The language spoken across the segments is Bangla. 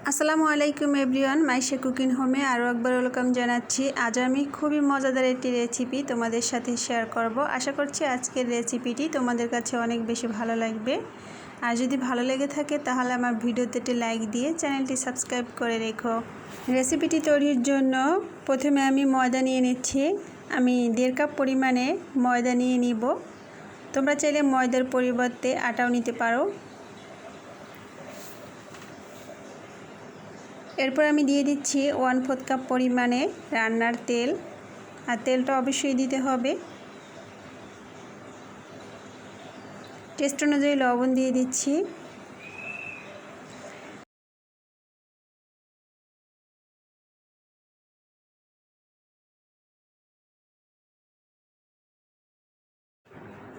আসসালামু আলাইকুম এভরিওয়ান, মাইশা কুকিং হোমে আরও একবার ওয়েলকাম জানাচ্ছি। আজ আমি খুবই মজাদার একটি রেসিপি তোমাদের সাথে শেয়ার করব। আশা করছি আজকের রেসিপিটি তোমাদের কাছে অনেক বেশি ভালো লাগবে। আর যদি ভালো লেগে থাকে তাহলে আমার ভিডিওতে একটি লাইক দিয়ে চ্যানেলটি সাবস্ক্রাইব করে রেখো। রেসিপিটি তৈরির জন্য প্রথমে আমি ময়দা নিয়ে নিচ্ছি। আমি 1.5 কাপ পরিমাণে ময়দা নিয়ে নিব। তোমরা চাইলে ময়দার পরিবর্তে আটাও নিতে পারো। এরপর আমি দিয়ে দিচ্ছি 1/4 কাপ পরিমাণে রান্নার তেল, আর তেলটা অবশ্যই দিতে হবে। টেস্ট অনুযায়ী লবণ দিয়ে দিচ্ছি।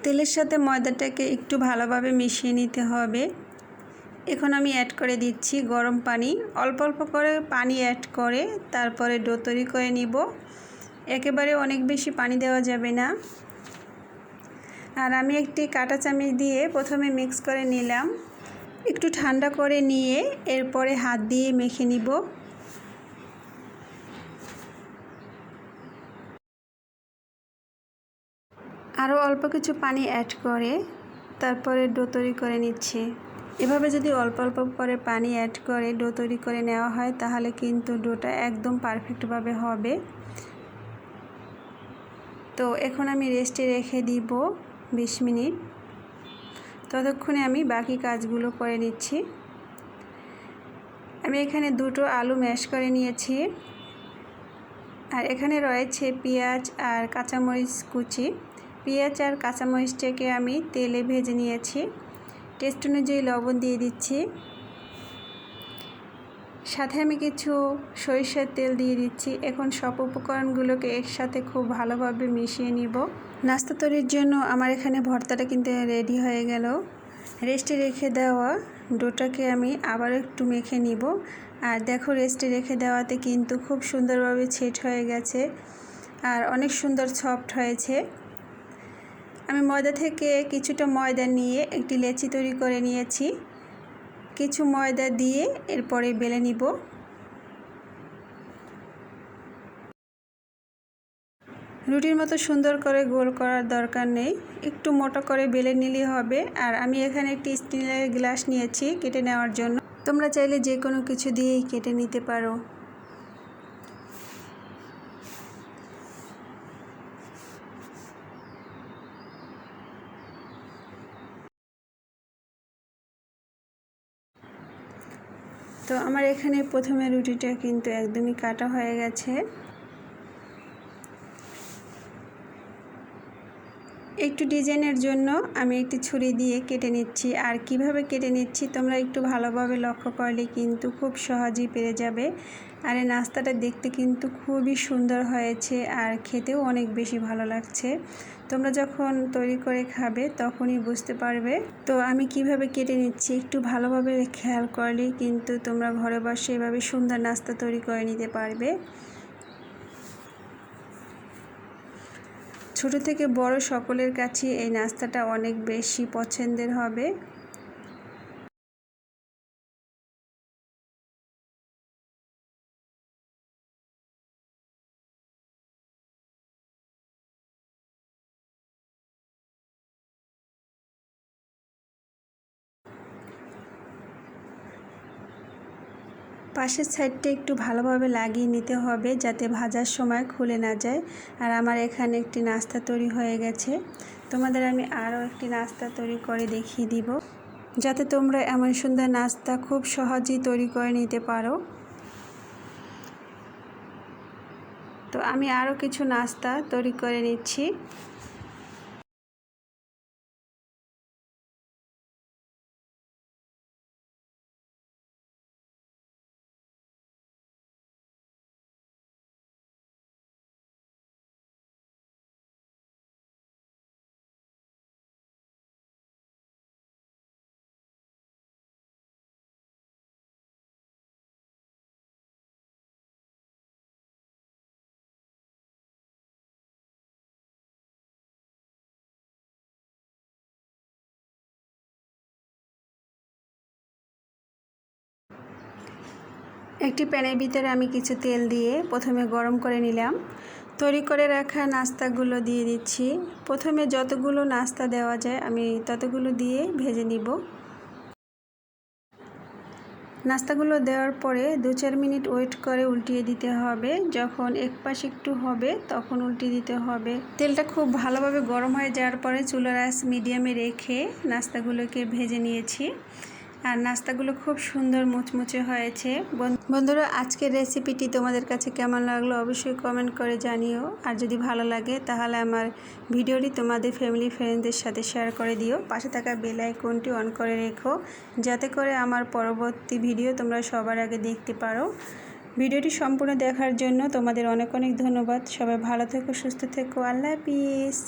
তেলের সাথে ময়দাটাকে একটু ভালোভাবে মিশিয়ে নিতে হবে। এখন আমি অ্যাড করে দিচ্ছি গরম পানি। অল্প অল্প করে পানি অ্যাড করে তারপরে ডো তৈরি করে নিব। একেবারে অনেক বেশি পানি দেওয়া যাবে না। আর আমি একটি কাঁটা চামচ দিয়ে প্রথমে মিক্স করে নিলাম। একটু ঠান্ডা করে নিয়ে এরপরে হাত দিয়ে মেখে নিব। আরও অল্প কিছু পানি অ্যাড করে তারপরে ডো তৈরি করে নিচ্ছি। এভাবে যদি অল্প অল্প করে পানি অ্যাড করে ডো তৈরি করে নেওয়া হয় তাহলে কিন্তু ডোটা একদম পারফেক্টভাবে হবে। তো এখন আমি রেস্টে রেখে দিব 20 মিনিট। ততক্ষণে আমি বাকি কাজগুলো করে নিচ্ছি। আমি এখানে 2টো আলু ম্যাশ করে নিয়েছি, আর এখানে রয়েছে পেঁয়াজ আর কাঁচামরিচ কুচি। পেঁয়াজ আর কাঁচামরিচটাকে আমি তেলে ভেজে নিয়েছি। টেস্ট অনুযায়ী লবণ দিয়ে দিচ্ছি। সাথে আমি কিছু সরিষার তেল দিয়ে দিচ্ছি। এখন সব উপকরণগুলোকে একসাথে খুব ভালোভাবে মিশিয়ে নিব। নাস্তা তৈরির জন্য আমার এখানে ভর্তাটা কিন্তু রেডি হয়ে গেল। রেস্টে রেখে দেওয়া ডোটাকে আমি আবার একটু মেখে নিব। আর দেখো, রেস্টে রেখে দেওয়াতে কিন্তু খুব সুন্দরভাবে সেট হয়ে গেছে আর অনেক সুন্দর সফট হয়েছে। আমি ময়দা থেকে কিছুটা ময়দা নিয়ে একটি লেচি তৈরি করে নিয়েছি। কিছু ময়দা দিয়ে এরপরে বেলে নিব। রুটির মতো সুন্দর করে গোল করার দরকার নেই, একটু মোটা করে বেলে নিলেই হবে। আর আমি এখানে একটি স্টিলের গ্লাস নিয়েছি কেটে নেওয়ার জন্য। তোমরা চাইলে যে কোনো কিছু দিয়েই কেটে নিতে পারো। তো আমার এখানে প্রথমে রুটিটা কিন্তু একদমই কাটা হয়ে গেছে। একটু ডিজাইনের জন্য আমি একটি ছুরি দিয়ে কেটে নিচ্ছি। আর কিভাবে কেটে নিচ্ছি তোমরা একটু ভালোভাবে লক্ষ্য করলে কিন্তু খুব সহজেই পেরে যাবে। আর এই নাস্তাটা দেখতে কিন্তু খুবই সুন্দর হয়েছে আর খেতেও অনেক বেশি ভালো লাগছে। তোমরা যখন তৈরি করে খাবে তখনই বুঝতে পারবে। তো আমি কিভাবে কেটে নিচ্ছি একটু ভালোভাবে খেয়াল করলেই কিন্তু তোমরা ঘরে বসে এভাবে সুন্দর নাস্তা তৈরি করে নিতে পারবে। ছোট থেকে বড় সকলের কাছে এই নাস্তাটা অনেক বেশি পছন্দের হবে। পাশের সাইডটা একটু ভালোভাবে লাগিয়ে নিতে হবে যাতে ভাজার সময় খুলে না যায়। আর আমার এখানে একটি নাস্তা তৈরি হয়ে গেছে। তোমাদের আমি আরও একটি নাস্তা তৈরি করে দেখিয়ে দিব যাতে তোমরা এমন সুন্দর নাস্তা খুব সহজেই তৈরি করে নিতে পারো। তো আমি আরও কিছু নাস্তা তৈরি করে নিচ্ছি। একটি প্যানের ভিতরে আমি কিছু তেল দিয়ে প্রথমে গরম করে নিলাম। তৈরি করে রাখা নাস্তাগুলো দিয়ে দিচ্ছি। প্রথমে যতগুলো নাস্তা দেওয়া যায় আমি ততগুলো দিয়ে ভেজে নিব। নাস্তাগুলো দেওয়ার পরে 2-4 মিনিট ওয়েট করে উল্টিয়ে দিতে হবে। যখন এক পাশ একটু হবে তখন উল্টিয়ে দিতে হবে। তেলটা খুব ভালোভাবে গরম হয়ে যাওয়ার পরে চুলার আঁচ মিডিয়ামে রেখে নাস্তাগুলোকে ভেজে নিয়েছি। আর নাস্তাগুলো খুব সুন্দর মুচমুচে হয়েছে। বন্ধুরা, আজকের রেসিপিটি তোমাদের কাছে কেমন লাগলো অবশ্যই কমেন্ট করে জানিও। আর যদি ভালো লাগে তাহলে আমার ভিডিওটি তোমাদের ফ্যামিলি ফ্রেন্ডদের সাথে শেয়ার করে দিও। পাশে থাকা বেল আইকনটি অন করে রেখো, যাতে করে আমার পরবর্তী ভিডিও তোমরা সবার আগে দেখতে পারো। ভিডিওটি সম্পূর্ণ দেখার জন্য তোমাদের অনেক অনেক ধন্যবাদ। সবাই ভালো থেকো, সুস্থ থেকো। আল্লাহ হাফিজ।